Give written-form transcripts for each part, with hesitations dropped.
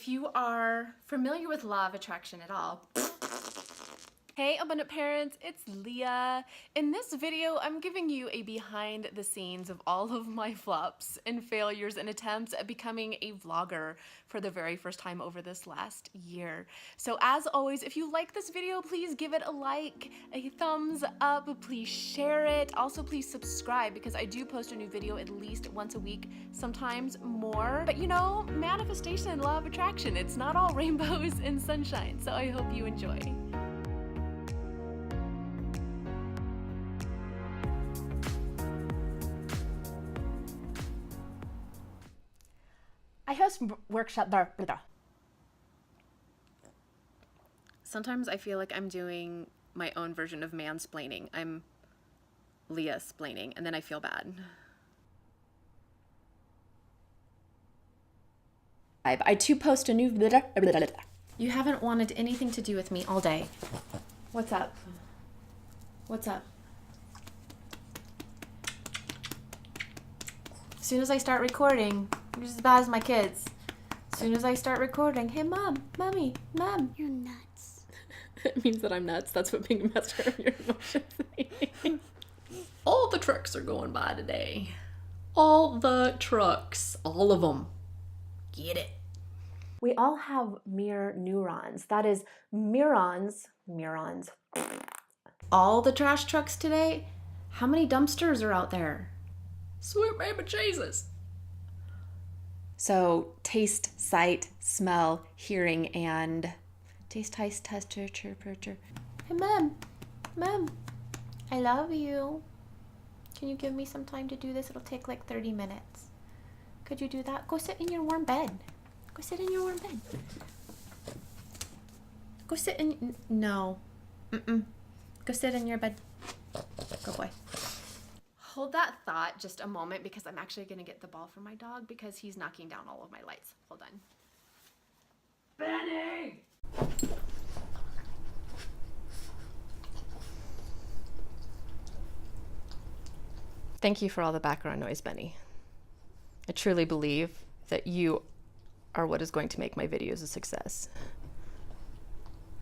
if you are familiar with law of attraction at all, hey abundant parents, it's Leah. In this video, I'm giving you a behind the scenes of all of my flops and failures and attempts at becoming a vlogger for the very first time over this last year. So as always, if you like this video, please give it a like, a thumbs up, please share it. Also, please subscribe because I do post a new video at least once a week, sometimes more. But you know, manifestation and law of attraction, it's not all rainbows and sunshine. So I hope you enjoy. I host workshop. Sometimes I feel like I'm doing my own version of mansplaining. I'm Leah-splaining, and then I feel bad. I too post a new. You haven't wanted anything to do with me all day. What's up? What's up? As soon as I start recording, you're just as bad as my kids. As soon as I start recording, hey mom, mommy, mom. You're nuts. It means that I'm nuts. That's what being a master of your emotions means. All the trucks are going by today. All the trucks. All of them. Get it. We all have mirror neurons. That is neurons. All the trash trucks today? How many dumpsters are out there? Sweet baby Jesus. So taste, sight, smell, hearing, and taste, test, chirp. Hey mom, I love you. Can you give me some time to do this? It'll take like 30 minutes. Could you do that? Go sit in your warm bed. Go sit in your warm bed. Go sit in, no. Go sit in your bed. Go boy. Hold that thought just a moment because I'm actually going to get the ball from my dog because he's knocking down all of my lights. Hold on. Benny! Thank you for all the background noise, Benny. I truly believe that you are what is going to make my videos a success.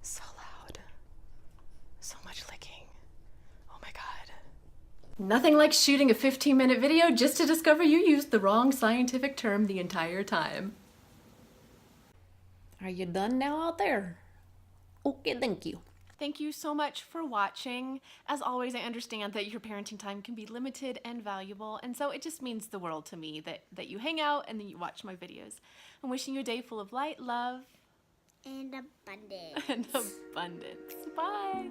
So loud. So much licking. Oh my God. Nothing like shooting a 15-minute video just to discover you used the wrong scientific term the entire time. Are you done now out there? Okay, thank you. Thank you so much for watching. As always, I understand that your parenting time can be limited and valuable, and so it just means the world to me that you hang out and then you watch my videos. I'm wishing you a day full of light, love, and abundance. and abundance. Bye.